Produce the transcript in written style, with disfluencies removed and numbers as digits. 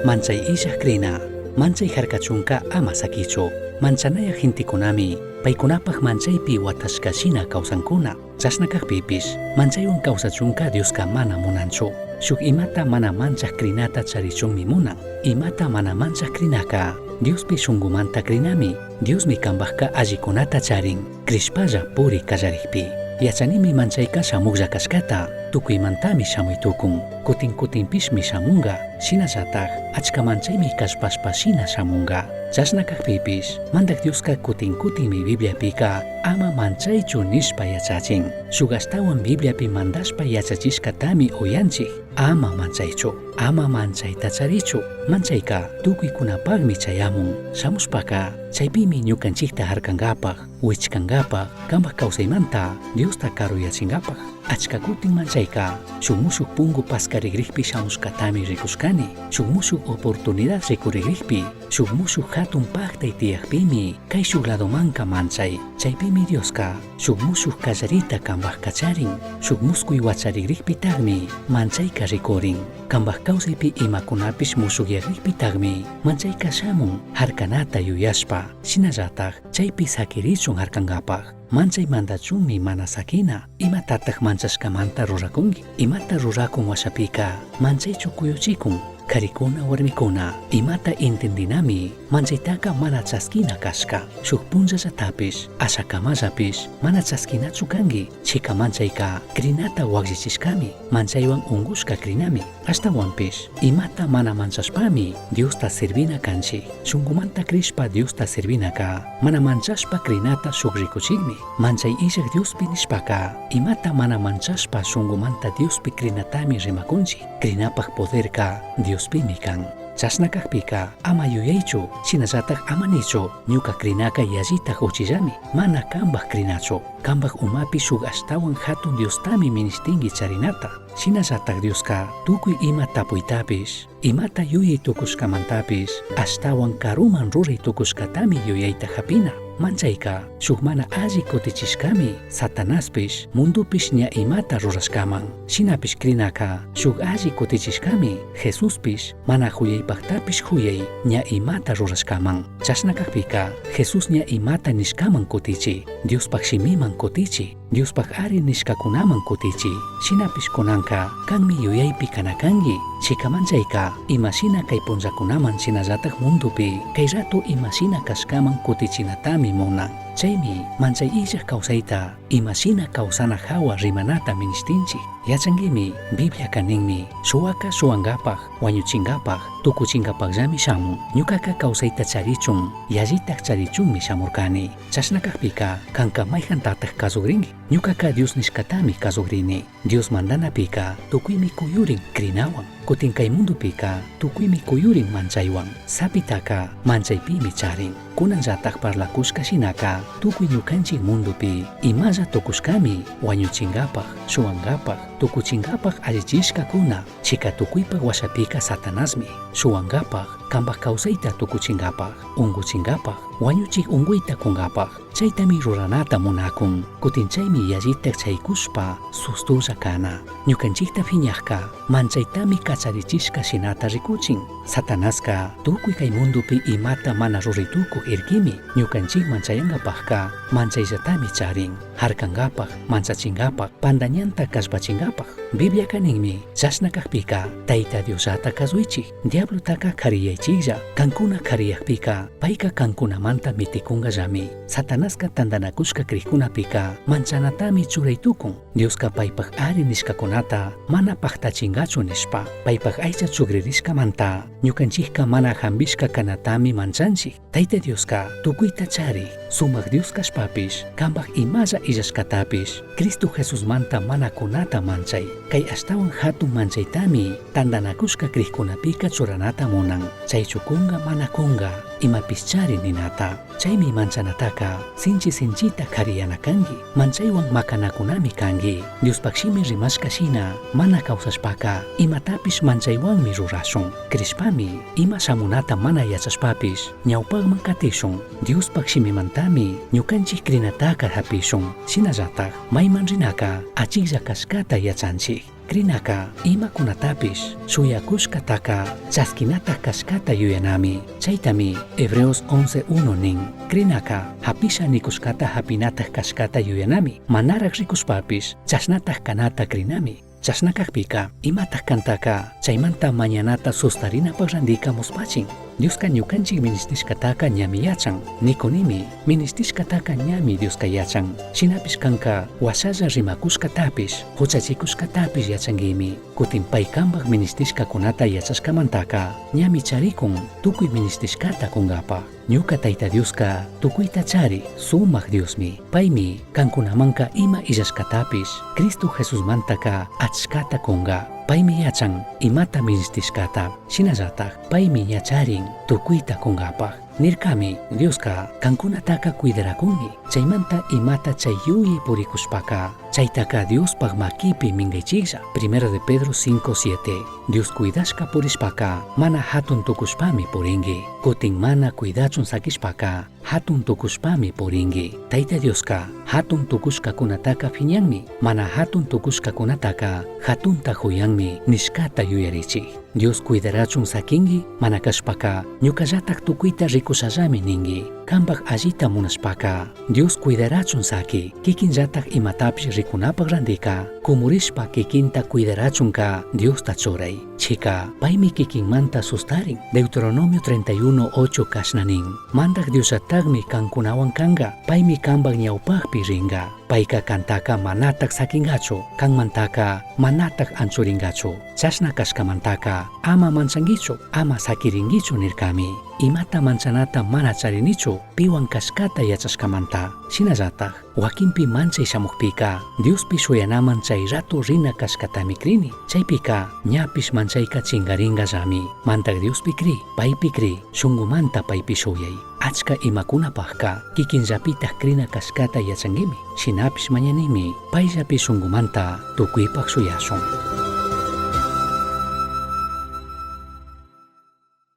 manchay ishaq krina, manchay harkachunka ama sakichu, manchanaya hintikunami, paykunapaq manchaypi watashkashina kawsankuna, chashnakaqpipish, manchaywan kawsachunka Dioska mana munanchu. Shuk imata mana manchaq krinata charichunmi munan, imata mana manchaq krinaka, Diospi shungumanta krinami, Diosmi kambaqka allikunata charin, krishpalla puri kallarikpi. Yachanimi manchayka shamuglla kashkata, tukuymantami shamuytukun, kutinpishmi shamunga, shinallataq achka manchaymi kashpashpa shina shamunga. Chashnakaqpipish, mandak Dioska kutinmi Bibliapika ama manchaychu nishpa yachachin. Shuk astawan Bibliapi mandashpa yachachishkatami uyanchik, ama manchaychu, ama manchayta charichu. Manchayka tukuykunapaqmi chayamun, shamushpaka chaypimi ñukanchikta harkankapaq, wichkankapaq, kambaq kawsaymanta Diosta karuyachingapaq. Achka kutin manchayka, shuk mushuk pungu paskarikriqpi shamushkatami rikushkani, shuk mushuk oportunidad rikurikriqpi, shuk mushuk hatun paqtay tiyaqpimi, kay shuk ladomanka manchay, chaypimi Dioska, shuk mushuk kallarita kambaq kacharin, shuk muskuy wacharikriqpi taqmi, manchayka rikurin, kambaq kawsaypi imakunapish mushukyakriqpi taqmi, manchayka shamun, harkanata yuyashpa, shinallataq, chaypi sakirichun harkankapaq. Manchay mandachunmi mana sakina, imatataq manchashkamanta rurakunki, imata rurakun washapika, manchaychu kuyuchikun, karikuna warmikuna, imata intendinami, manchaytaka mana chaskina kashka, shuk punllallatapish, ashakamallapish, mana chaskinachu kanki, chika manchayka, krinata wakllishishkami, manchaywan ungushka krinami, ashtawanpish, imata mana manchashpami, Diosta servina kanchik, shunkumanta krishpa Diosta servinaka, mana manchashpa krinata shuk rikuchikmi, manchay ishaq Diospi nishpaka, imata mana manchashpa shunkumanta Diospi krinatami rimakunchik, krinapaq poderka Diospimi kan. Chashnakaqpika ama yuyaychu, shinallataq ama nichu, ñuka krinaka yallitaq uchillami, mana kambaq krinachu, kambaq umapi shuk ashtawan hatun Diostami ministinki charinata. Shinallataq Dioska tukuy ima tapuytapish, imata yuyay tukushkamantapish, ashtawan karuman ruray tukushkatami yuyayta hapina. Manchayka, shuk mana alli kutichishkami, Satanaspish, mundupish ña imata rurashkaman. Shinapish krinaka, shuk alli kutichishkami, Jesuspish, mana huyaypaqtapish huyay, ña imata rurashkaman. Chashnakaqpika, Jesus ña imata nishkaman kutichi, Diospaq shimiman kutichi, Diospaq ari nishkakunaman kutichi. Shinapish kunanka, kanmi yuyaypi kanakanki, chika manchayka, imashina kay punllakunaman shinallataq mundupi, kay ratu imashina kashkaman kutichinatami munan. Chaymi manchay illaq kawsayta, imashina kawsana hawa rimanata ministinchik. Yachankimi, Biblia kaninmi, suwaka suwankapaq, wañuchinkapaq, tukuchinkapaqllami shamun. Ñukaka kawsayta charichun, yallitaq charichunmi shamurkani. Chashnakaqpika, kanka mayhantataq kasukrinki. Ñukaka Dios nishkatami kasukrini. Dios mandanapika, tukuymi kuyurin krinawan. Kutin kay mundupika, tukuymi kuyurin manchaywan. Sapitaka, manchaypimi charin. Kunanllataq parlakushka shinaka, tukuy ñukanchik mundupi, imalla tukushkami, wañuchinkapaq, suwankapaq, tukuchinkapaq allichishkakuna, chika tukuypaq washapika Satanasmi, suwankapaq, kambaq kawsayta tukuchinkapaq, unguchinkapaq, wañuchik unkuyta kunkapaq, chaytami ruranata munakun, kutin chaymi yallitaq chaykushpa, sustulla kana. Ñukanchikta phiñaqka, manchaytami kacharichishka shinata rikuchin. Satanaska, tukuy kay mundupi imata mana ruritukuq irkimi, ñukanchikman chayankapaqka, manchayllatami charin, harkankapaq, manchachinkapaq, pandañanta kashpachinkapaq. Biblia kaninmi, chashnakaqpika, Tayta Diosata kasuychik, diablotaka kariyaychiklla, kankuna kariyaqpika, payka kankunamanta mitikunqallami. Satanaska tandanakushka kriqkunapika, manchanatami churaytukun. Dioska paypaq ari nishkakunata, mana paqtachinqachu nishpa, paypaq aycha chukririshkamanta, ñukanchikka mana hambishka kanatami manchanchik. Tayta Dioska tukuyta chari, sumaq Dios kashpapish, kambaq imalla illashkatapish, Cristo Jesusmanta mana kunata manchay, kay ashtawan hatun manchaytami, tandanakushka kriqkunapika churanata munan, chaychukunqa mana kunqa, imapish chari ninata. Chaymi manchanataka, sinchita kariyana kanki, manchaywan makanakunami kanki. Diospaqshimi rimashka shina, mana kawsashpaka, imatapish manchaywanmi rurashun. Krishpami, ima shamunata mana yachashpapish, ñawpaqman katishun. Diospaqshimimantami, ñukanchik krinataka hapishun. Shinallataq, mayman rinaka, achiklla kashkata yachanchik. Krinaka imakunatapish suyakushkataka chaskinataq kashkata yuyanami. Chaytami Hebreos 11:1 nin. Krinaka hapisha nikushkata hapinataq kashkata yuyanami. Manaraq rikushpapish chashnataq kanata krinami. Chashnakaqpika imataq kantaka chaymanta mañanata sustarinapaq randika muspachin. Diosqa ñukanchik ministishkataka ñami yachan. Nikunimi ministishkataka ñami Diosqa yachan. Shinapish kanka washalla rimakushkatapish huchachikushkatapish yachangimi. Kutin pay kanpaq ministishkakunata yachashkamantaka ñami charikun tukuy ministishkata kunkapa. Ñuka Tayta Diosqa tukuyta chari sumaq Diosmi. Paymi kankunamanka ima illashkatapish Cristo Jesusmantaka achkata kunka. Paymi yachan imata ministishkata. Shinallataq paymi yacharin tukuyta kunkapaq. Nirkami Diosqa kankunataka cuidarakunmi. Chaymanta imata chayuyi purikushpaka chaytaka Diospaq makipi mingaychiklla. 1 de Pedro 5:7. Dios cuidashka purishpaka mana hatun tukushpami purinki. Kutin mana cuidachun sakishpaka hatun tukushpami purinki. Tayta Diosqa hatun tukushkakunataka phiñanmi. Mana hatun tukushkakunataka hatunta huyanmi nishkata yuyarichik. Dios cuidarachun sakinki mana kashpaka ñukallataq tukuyta rikushallami ninki. Kanpaq allita munashpaka Dios cuidarachun saki. Kikinllataq imatapish rikunapaq randika kumurishpa kikinta cuidarachunka Diosta churay. Chika paymi kikinmanta sustarin. Deuteronomio 31:8 kashnanin. Mantaq Diosataqmi kankunawan kanka. Paymi kanpaq ñawpaqpi rinka. Payka kantaka manataq sakingachu. Kanmantaka manataq anchuringachu. Chashna kashkamantaka ama manchankichu, ama sakirinkichu nirkami. Imata manchanata mana charinichu piwan kashkata yachashkamanta. Shinallataq wakinpi manchay shamuqpika Diospi shuyanaman chay rato rina kashkatami krini. Chaypika ñapish manchayka chingaringallami. Mantaq Diospi kri, paypi kri, shunqumanta paypi shuyay. Achka imakunapaqqa kikinllapitaq krina kashkata yachankimi. Shinapish mañanimi payllapi shunqumanta tukuypaq shuyashun.